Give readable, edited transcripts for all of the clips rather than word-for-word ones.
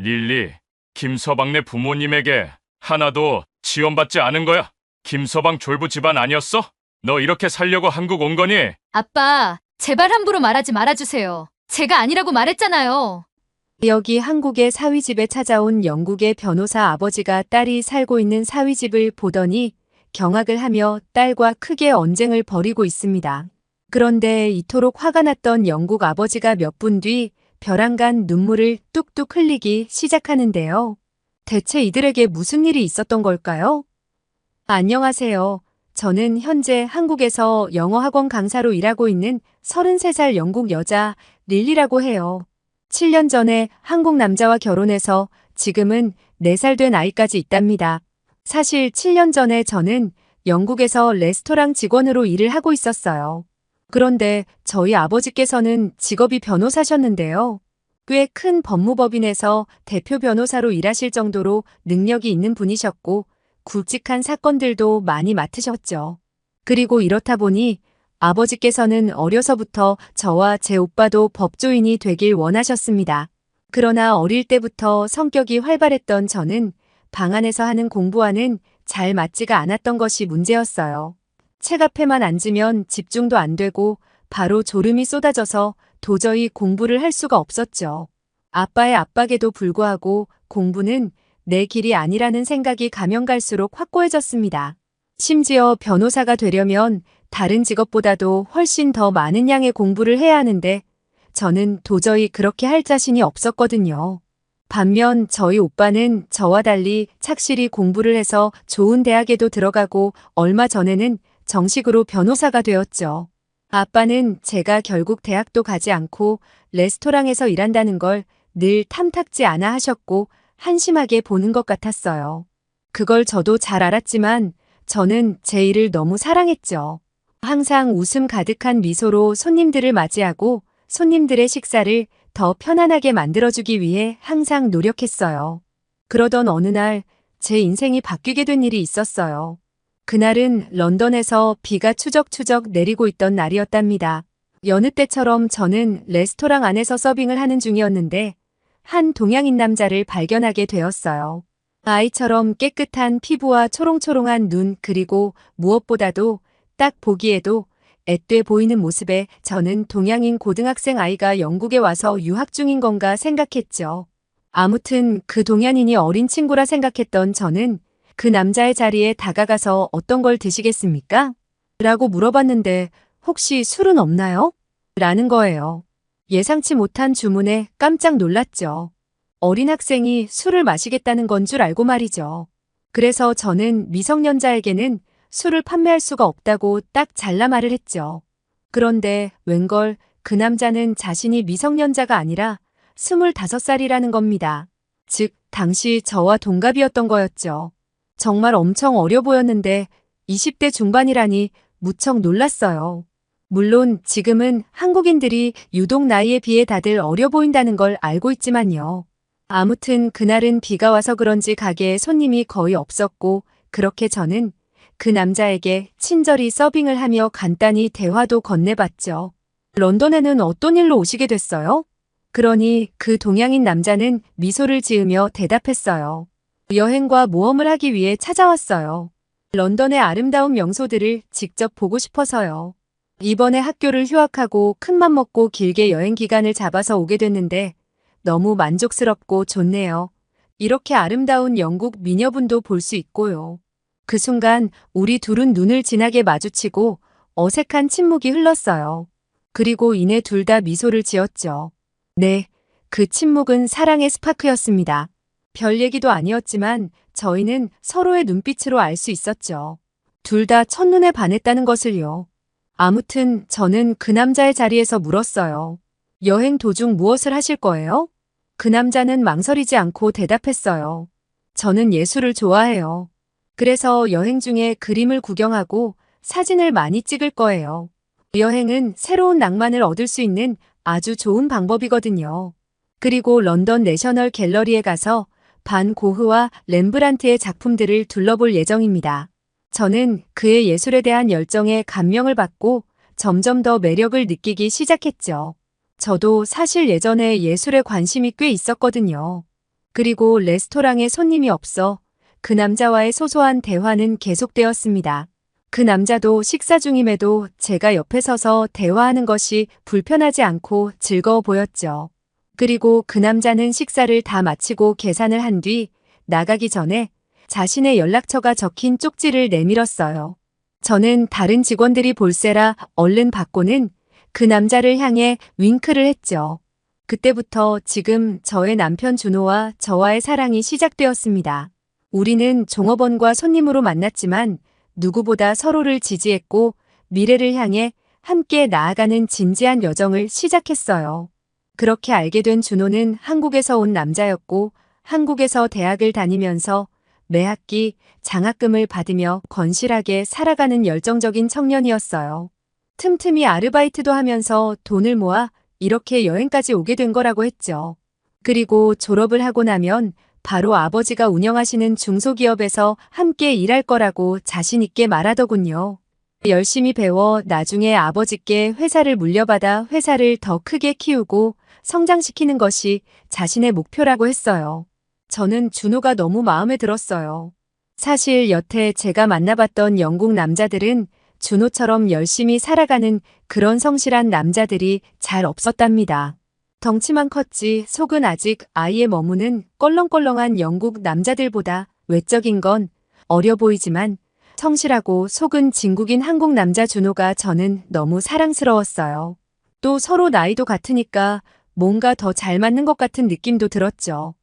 릴리, 김서방네 부모님에게 하나도 지원받지 않은 거야. 김서방 졸부 집안 아니었어? 너 이렇게 살려고 한국 온 거니? 아빠, 제발 함부로 말하지 말아주세요. 제가 아니라고 말했잖아요. 여기 한국의 사위집에 찾아온 영국의 변호사 아버지가 딸이 살고 있는 사위집을 보더니 경악을 하며 딸과 크게 언쟁을 벌이고 있습니다. 그런데 이토록 화가 났던 영국 아버지가 몇 분 뒤 벼랑간 눈물을 뚝뚝 흘리기 시작하는데요. 대체 이들에게 무슨 일이 있었던 걸까요? 안녕하세요. 저는 현재 한국에서 영어학원 강사로 일하고 있는 33살 영국 여자 릴리라고 해요. 7년 전에 한국 남자와 결혼해서 지금은 4살 된 아이까지 있답니다. 사실 7년 전에 저는 영국에서 레스토랑 직원으로 일을 하고 있었어요. 그런데 저희 아버지께서는 직업이 변호사셨는데요. 꽤 큰 법무법인에서 대표 변호사로 일하실 정도로 능력이 있는 분이셨고 굵직한 사건들도 많이 맡으셨죠. 그리고 이렇다 보니 아버지께서는 어려서부터 저와 제 오빠도 법조인이 되길 원하셨습니다. 그러나 어릴 때부터 성격이 활발했던 저는 방 안에서 하는 공부와는 잘 맞지가 않았던 것이 문제였어요. 책 앞에만 앉으면 집중도 안 되고 바로 졸음이 쏟아져서 도저히 공부를 할 수가 없었죠. 아빠의 압박에도 불구하고 공부는 내 길이 아니라는 생각이 가면 갈수록 확고해졌습니다. 심지어 변호사가 되려면 다른 직업보다도 훨씬 더 많은 양의 공부를 해야 하는데 저는 도저히 그렇게 할 자신이 없었거든요. 반면 저희 오빠는 저와 달리 착실히 공부를 해서 좋은 대학에도 들어가고 얼마 전에는 정식으로 변호사가 되었죠. 아빠는 제가 결국 대학도 가지 않고 레스토랑에서 일한다는 걸 늘 탐탁지 않아 하셨고 한심하게 보는 것 같았어요. 그걸 저도 잘 알았지만 저는 제 일을 너무 사랑했죠. 항상 웃음 가득한 미소로 손님들을 맞이하고 손님들의 식사를 더 편안하게 만들어주기 위해 항상 노력했어요. 그러던 어느 날 제 인생이 바뀌게 된 일이 있었어요. 그날은 런던에서 비가 추적추적 내리고 있던 날이었답니다. 여느 때처럼 저는 레스토랑 안에서 서빙을 하는 중이었는데 한 동양인 남자를 발견하게 되었어요. 아이처럼 깨끗한 피부와 초롱초롱한 눈 그리고 무엇보다도 딱 보기에도 앳돼 보이는 모습에 저는 동양인 고등학생 아이가 영국에 와서 유학 중인 건가 생각했죠. 아무튼 그 동양인이 어린 친구라 생각했던 저는 그 남자의 자리에 다가가서 어떤 걸 드시겠습니까? 라고 물어봤는데 혹시 술은 없나요? 라는 거예요. 예상치 못한 주문에 깜짝 놀랐죠. 어린 학생이 술을 마시겠다는 건 줄 알고 말이죠. 그래서 저는 미성년자에게는 술을 판매할 수가 없다고 딱 잘라 말을 했죠. 그런데 웬걸 그 남자는 자신이 미성년자가 아니라 25살이라는 겁니다. 즉 당시 저와 동갑이었던 거였죠. 정말 엄청 어려 보였는데 20대 중반이라니 무척 놀랐어요. 물론 지금은 한국인들이 유독 나이에 비해 다들 어려 보인다는 걸 알고 있지만요. 아무튼 그날은 비가 와서 그런지 가게에 손님이 거의 없었고 그렇게 저는 그 남자에게 친절히 서빙을 하며 간단히 대화도 건네봤죠. 런던에는 어떤 일로 오시게 됐어요? 그러니 그 동양인 남자는 미소를 지으며 대답했어요. 여행과 모험을 하기 위해 찾아왔어요. 런던의 아름다운 명소들을 직접 보고 싶어서요. 이번에 학교를 휴학하고 큰맘 먹고 길게 여행 기간을 잡아서 오게 됐는데 너무 만족스럽고 좋네요. 이렇게 아름다운 영국 미녀분도 볼 수 있고요. 그 순간 우리 둘은 눈을 진하게 마주치고 어색한 침묵이 흘렀어요. 그리고 이내 둘 다 미소를 지었죠. 네, 그 침묵은 사랑의 스파크였습니다. 별 얘기도 아니었지만 저희는 서로의 눈빛으로 알 수 있었죠. 둘 다 첫눈에 반했다는 것을요. 아무튼 저는 그 남자의 자리에서 물었어요. 여행 도중 무엇을 하실 거예요? 그 남자는 망설이지 않고 대답했어요. 저는 예술을 좋아해요. 그래서 여행 중에 그림을 구경하고 사진을 많이 찍을 거예요. 여행은 새로운 낭만을 얻을 수 있는 아주 좋은 방법이거든요. 그리고 런던 내셔널 갤러리에 가서 반 고흐와 렘브란트의 작품들을 둘러볼 예정입니다. 저는 그의 예술에 대한 열정에 감명을 받고 점점 더 매력을 느끼기 시작했죠. 저도 사실 예전에 예술에 관심이 꽤 있었거든요. 그리고 레스토랑에 손님이 없어 그 남자와의 소소한 대화는 계속되었습니다. 그 남자도 식사 중임에도 제가 옆에 서서 대화하는 것이 불편하지 않고 즐거워 보였죠. 그리고 그 남자는 식사를 다 마치고 계산을 한 뒤 나가기 전에 자신의 연락처가 적힌 쪽지를 내밀었어요. 저는 다른 직원들이 볼세라 얼른 받고는 그 남자를 향해 윙크를 했죠. 그때부터 지금 저의 남편 준호와 저와의 사랑이 시작되었습니다. 우리는 종업원과 손님으로 만났지만 누구보다 서로를 지지했고 미래를 향해 함께 나아가는 진지한 여정을 시작했어요. 그렇게 알게 된 준호는 한국에서 온 남자였고 한국에서 대학을 다니면서 매 학기 장학금을 받으며 건실하게 살아가는 열정적인 청년이었어요. 틈틈이 아르바이트도 하면서 돈을 모아 이렇게 여행까지 오게 된 거라고 했죠. 그리고 졸업을 하고 나면 바로 아버지가 운영하시는 중소기업에서 함께 일할 거라고 자신 있게 말하더군요. 열심히 배워 나중에 아버지께 회사를 물려받아 회사를 더 크게 키우고 성장시키는 것이 자신의 목표라고 했어요. 저는 준호가 너무 마음에 들었어요. 사실 여태 제가 만나봤던 영국 남자들은 준호처럼 열심히 살아가는 그런 성실한 남자들이 잘 없었답니다. 덩치만 컸지 속은 아직 아이에 머무는 껄렁껄렁한 영국 남자들보다 외적인 건 어려 보이지만 성실하고 속은 진국인 한국 남자 준호가 저는 너무 사랑스러웠어요. 또 서로 나이도 같으니까 뭔가 더 잘 맞는 것 같은 느낌도 들었죠.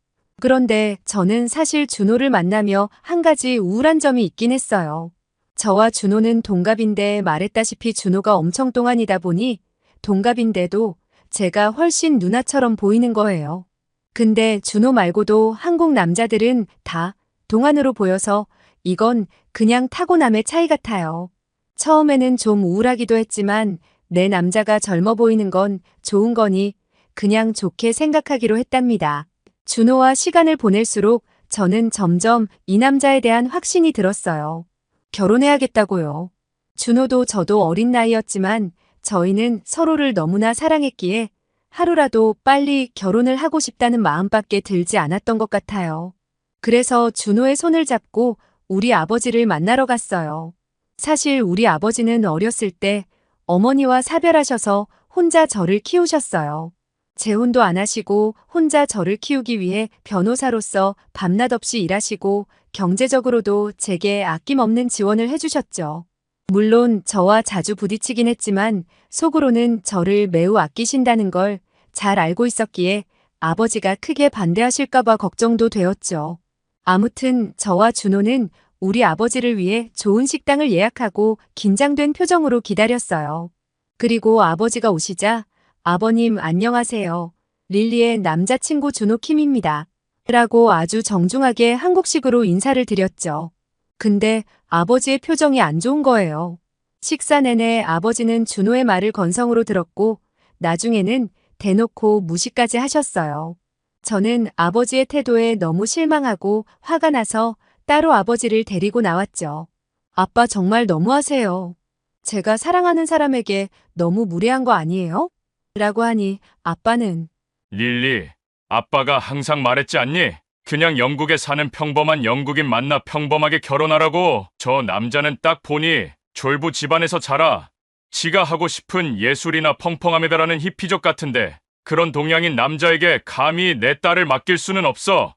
그런데 저는 사실 준호를 만나며 한 가지 우울한 점이 있긴 했어요. 저와 준호는 동갑인데 말했다시피 준호가 엄청 동안이다 보니 동갑인데도 제가 훨씬 누나처럼 보이는 거예요. 근데 준호 말고도 한국 남자들은 다 동안으로 보여서 이건 그냥 타고남의 차이 같아요. 처음에는 좀 우울하기도 했지만 내 남자가 젊어 보이는 건 좋은 거니 그냥 좋게 생각하기로 했답니다. 준호와 시간을 보낼수록 저는 점점 이 남자에 대한 확신이 들었어요. 결혼해야겠다고요. 준호도 저도 어린 나이였지만 저희는 서로를 너무나 사랑했기에 하루라도 빨리 결혼을 하고 싶다는 마음밖에 들지 않았던 것 같아요. 그래서 준호의 손을 잡고 우리 아버지를 만나러 갔어요. 사실 우리 아버지는 어렸을 때 어머니와 사별하셔서 혼자 저를 키우셨어요. 재혼도 안 하시고 혼자 저를 키우기 위해 변호사로서 밤낮 없이 일하시고 경제적으로도 제게 아낌없는 지원을 해주셨죠. 물론 저와 자주 부딪히긴 했지만 속으로는 저를 매우 아끼신다는 걸 잘 알고 있었기에 아버지가 크게 반대하실까봐 걱정도 되었죠. 아무튼 저와 준호는 우리 아버지를 위해 좋은 식당을 예약하고 긴장된 표정으로 기다렸어요. 그리고 아버지가 오시자 아버님 안녕하세요. 릴리의 남자친구 준호 킴입니다. 라고 아주 정중하게 한국식으로 인사를 드렸죠. 근데 아버지의 표정이 안 좋은 거예요. 식사 내내 아버지는 준호의 말을 건성으로 들었고 나중에는 대놓고 무시까지 하셨어요. 저는 아버지의 태도에 너무 실망하고 화가 나서 따로 아버지를 데리고 나왔죠. 아빠 정말 너무하세요. 제가 사랑하는 사람에게 너무 무례한 거 아니에요? 라고 하니 아빠는 릴리, 아빠가 항상 말했지 않니? 그냥 영국에 사는 평범한 영국인 만나 평범하게 결혼하라고. 저 남자는 딱 보니 졸부 집안에서 자라. 지가 하고 싶은 예술이나 펑펑함에 달하는 히피족 같은데 그런 동양인 남자에게 감히 내 딸을 맡길 수는 없어.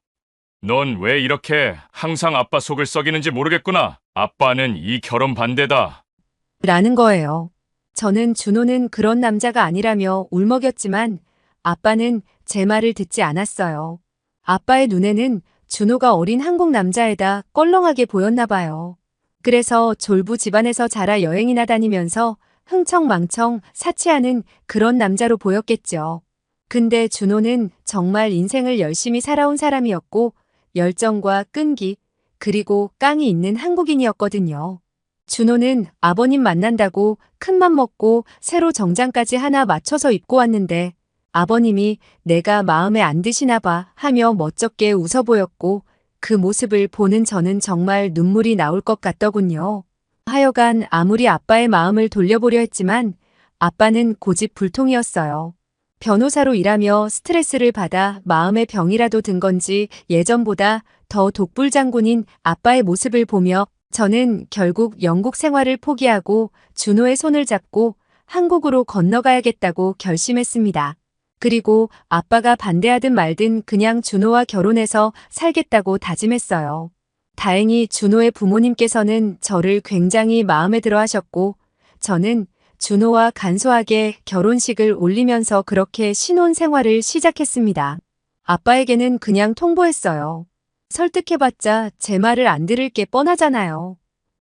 넌 왜 이렇게 항상 아빠 속을 썩이는지 모르겠구나. 아빠는 이 결혼 반대다. 라는 거예요. 저는 준호는 그런 남자가 아니라며 울먹였지만 아빠는 제 말을 듣지 않았어요. 아빠의 눈에는 준호가 어린 한국 남자애다 껄렁하게 보였나 봐요. 그래서 졸부 집안에서 자라 여행이나 다니면서 흥청망청 사치하는 그런 남자로 보였겠죠. 근데 준호는 정말 인생을 열심히 살아온 사람이었고 열정과 끈기 그리고 깡이 있는 한국인이었거든요. 준호는 아버님 만난다고 큰맘 먹고 새로 정장까지 하나 맞춰서 입고 왔는데 아버님이 내가 마음에 안 드시나 봐 하며 멋쩍게 웃어 보였고 그 모습을 보는 저는 정말 눈물이 나올 것 같더군요. 하여간 아무리 아빠의 마음을 돌려보려 했지만 아빠는 고집불통이었어요. 변호사로 일하며 스트레스를 받아 마음의 병이라도 든 건지 예전보다 더 독불장군인 아빠의 모습을 보며 저는 결국 영국 생활을 포기하고 준호의 손을 잡고 한국으로 건너가야겠다고 결심했습니다. 그리고 아빠가 반대하든 말든 그냥 준호와 결혼해서 살겠다고 다짐했어요. 다행히 준호의 부모님께서는 저를 굉장히 마음에 들어 하셨고 저는 준호와 간소하게 결혼식을 올리면서 그렇게 신혼 생활을 시작했습니다. 아빠에게는 그냥 통보했어요. 설득해봤자 제 말을 안 들을 게 뻔하잖아요.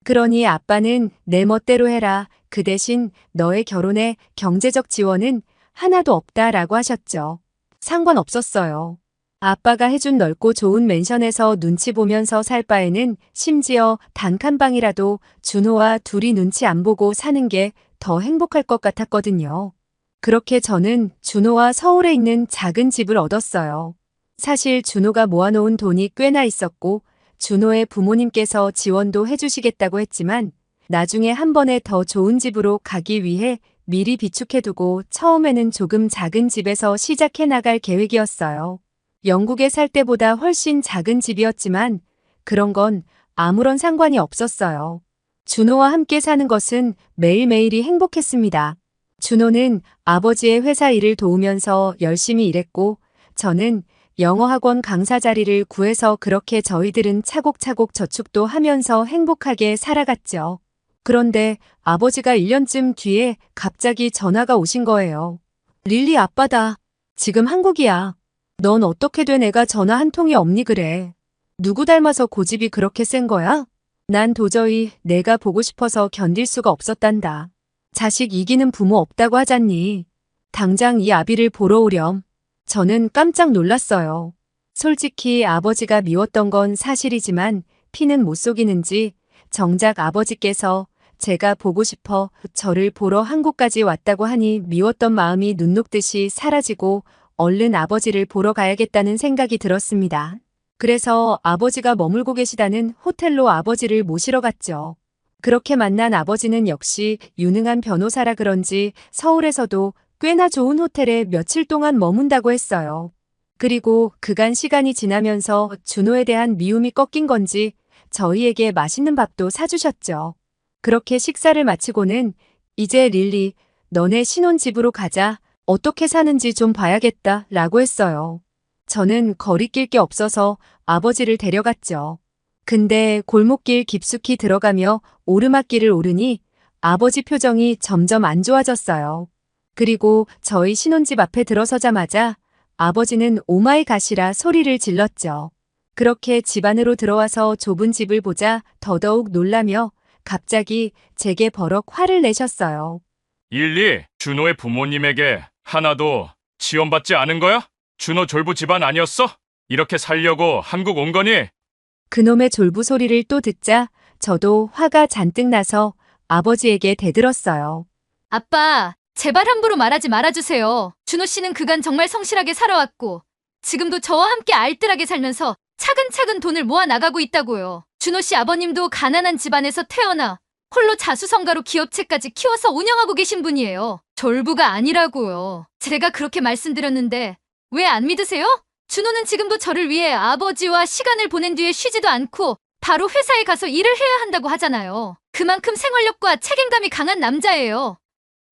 그러니 아빠는 내 멋대로 해라. 그 대신 너의 결혼에 경제적 지원은 하나도 없다라고 하셨죠. 상관없었어요. 아빠가 해준 넓고 좋은 맨션에서 눈치 보면서 살 바에는 심지어 단칸방이라도 준호와 둘이 눈치 안 보고 사는 게 더 행복할 것 같았거든요. 그렇게 저는 준호와 서울에 있는 작은 집을 얻었어요. 사실 준호가 모아놓은 돈이 꽤나 있었고 준호의 부모님께서 지원도 해주시겠다고 했지만 나중에 한 번에 더 좋은 집으로 가기 위해 미리 비축해두고 처음에는 조금 작은 집에서 시작해 나갈 계획이었어요. 영국에 살 때보다 훨씬 작은 집이었지만 그런 건 아무런 상관이 없었어요. 준호와 함께 사는 것은 매일매일이 행복했습니다. 준호는 아버지의 회사 일을 도우면서 열심히 일했고 저는 영어학원 강사 자리를 구해서 그렇게 저희들은 차곡차곡 저축도 하면서 행복하게 살아갔죠. 그런데 아버지가 1년쯤 뒤에 갑자기 전화가 오신 거예요. 릴리 아빠다. 지금 한국이야. 넌 어떻게 된 애가 전화 한 통이 없니 그래. 누구 닮아서 고집이 그렇게 센 거야? 난 도저히 내가 보고 싶어서 견딜 수가 없었단다. 자식 이기는 부모 없다고 하잖니. 당장 이 아비를 보러 오렴. 저는 깜짝 놀랐어요. 솔직히 아버지가 미웠던 건 사실이지만 피는 못 속이는지 정작 아버지께서 제가 보고 싶어 저를 보러 한국까지 왔다고 하니 미웠던 마음이 눈 녹듯이 사라지고 얼른 아버지를 보러 가야겠다는 생각이 들었습니다. 그래서 아버지가 머물고 계시다는 호텔로 아버지를 모시러 갔죠. 그렇게 만난 아버지는 역시 유능한 변호사라 그런지 서울에서도 꽤나 좋은 호텔에 며칠 동안 머문다고 했어요. 그리고 그간 시간이 지나면서 준호에 대한 미움이 꺾인 건지 저희에게 맛있는 밥도 사주셨죠. 그렇게 식사를 마치고는 이제 릴리, 너네 신혼집으로 가자. 어떻게 사는지 좀 봐야겠다 라고 했어요. 저는 거리낄 게 없어서 아버지를 데려갔죠. 근데 골목길 깊숙이 들어가며 오르막길을 오르니 아버지 표정이 점점 안 좋아졌어요. 그리고 저희 신혼집 앞에 들어서자마자 아버지는 오마이 갓이라 소리를 질렀죠. 그렇게 집 안으로 들어와서 좁은 집을 보자 더더욱 놀라며 갑자기 제게 버럭 화를 내셨어요. 일리, 준호의 부모님에게 하나도 지원받지 않은 거야? 준호 졸부 집안 아니었어? 이렇게 살려고 한국 온 거니? 그놈의 졸부 소리를 또 듣자 저도 화가 잔뜩 나서 아버지에게 대들었어요. 아빠, 제발 함부로 말하지 말아주세요. 준호 씨는 그간 정말 성실하게 살아왔고 지금도 저와 함께 알뜰하게 살면서 차근차근 돈을 모아 나가고 있다고요. 준호 씨 아버님도 가난한 집안에서 태어나 홀로 자수성가로 기업체까지 키워서 운영하고 계신 분이에요. 졸부가 아니라고요. 제가 그렇게 말씀드렸는데 왜 안 믿으세요? 준호는 지금도 저를 위해 아버지와 시간을 보낸 뒤에 쉬지도 않고 바로 회사에 가서 일을 해야 한다고 하잖아요. 그만큼 생활력과 책임감이 강한 남자예요.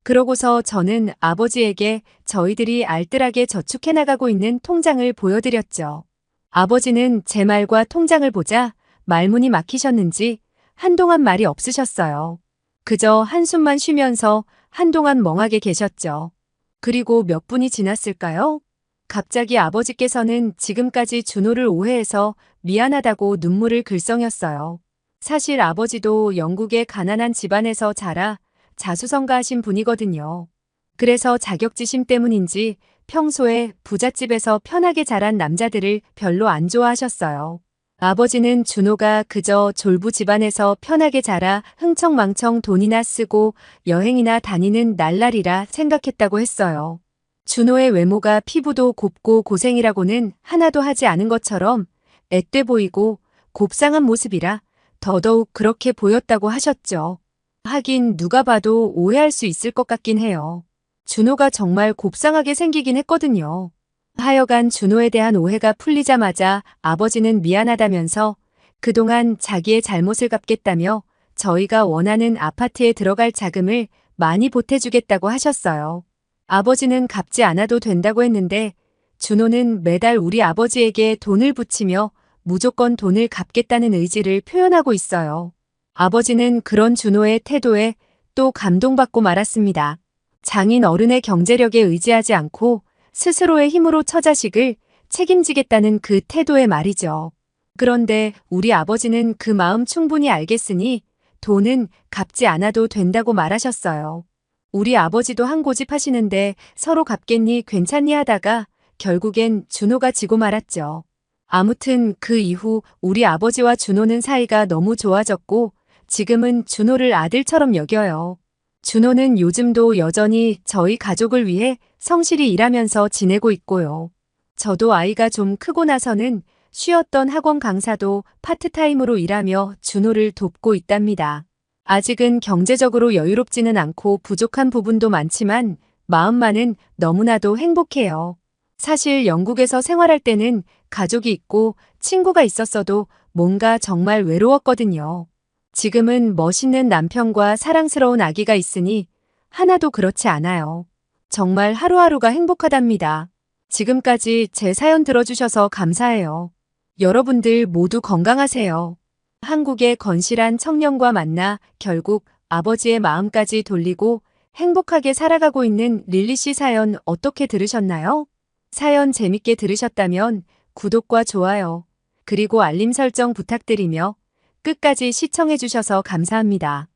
그러고서 저는 아버지에게 저희들이 알뜰하게 저축해 나가고 있는 통장을 보여드렸죠. 아버지는 제 말과 통장을 보자 말문이 막히셨는지 한동안 말이 없으셨어요. 그저 한숨만 쉬면서 한동안 멍하게 계셨죠. 그리고 몇 분이 지났을까요? 갑자기 아버지께서는 지금까지 준호를 오해해서 미안하다고 눈물을 글썽였어요. 사실 아버지도 영국의 가난한 집안에서 자라 자수성가하신 분이거든요. 그래서 자격지심 때문인지 평소에 부잣집에서 편하게 자란 남자들을 별로 안 좋아하셨어요. 아버지는 준호가 그저 졸부 집안에서 편하게 자라 흥청망청 돈이나 쓰고 여행이나 다니는 날라리라 생각했다고 했어요. 준호의 외모가 피부도 곱고 고생이라고는 하나도 하지 않은 것처럼 앳돼 보이고 곱상한 모습이라 더더욱 그렇게 보였다고 하셨죠. 하긴 누가 봐도 오해할 수 있을 것 같긴 해요. 준호가 정말 곱상하게 생기긴 했거든요. 하여간 준호에 대한 오해가 풀리자마자 아버지는 미안하다면서 그동안 자기의 잘못을 갚겠다며 저희가 원하는 아파트에 들어갈 자금을 많이 보태주겠다고 하셨어요. 아버지는 갚지 않아도 된다고 했는데 준호는 매달 우리 아버지에게 돈을 붙이며 무조건 돈을 갚겠다는 의지를 표현하고 있어요. 아버지는 그런 준호의 태도에 또 감동받고 말았습니다. 장인 어른의 경제력에 의지하지 않고 스스로의 힘으로 처자식을 책임지겠다는 그 태도의 말이죠. 그런데 우리 아버지는 그 마음 충분히 알겠으니 돈은 갚지 않아도 된다고 말하셨어요. 우리 아버지도 한 고집 하시는데 서로 갚겠니 괜찮니 하다가 결국엔 준호가 지고 말았죠. 아무튼 그 이후 우리 아버지와 준호는 사이가 너무 좋아졌고 지금은 준호를 아들처럼 여겨요. 준호는 요즘도 여전히 저희 가족을 위해 성실히 일하면서 지내고 있고요. 저도 아이가 좀 크고 나서는 쉬었던 학원 강사도 파트타임으로 일하며 준호를 돕고 있답니다. 아직은 경제적으로 여유롭지는 않고 부족한 부분도 많지만 마음만은 너무나도 행복해요. 사실 영국에서 생활할 때는 가족이 있고 친구가 있었어도 뭔가 정말 외로웠거든요. 지금은 멋있는 남편과 사랑스러운 아기가 있으니 하나도 그렇지 않아요. 정말 하루하루가 행복하답니다. 지금까지 제 사연 들어주셔서 감사해요. 여러분들 모두 건강하세요. 한국의 건실한 청년과 만나 결국 아버지의 마음까지 돌리고 행복하게 살아가고 있는 릴리 씨 사연 어떻게 들으셨나요? 사연 재밌게 들으셨다면 구독과 좋아요, 그리고 알림 설정 부탁드리며 끝까지 시청해주셔서 감사합니다.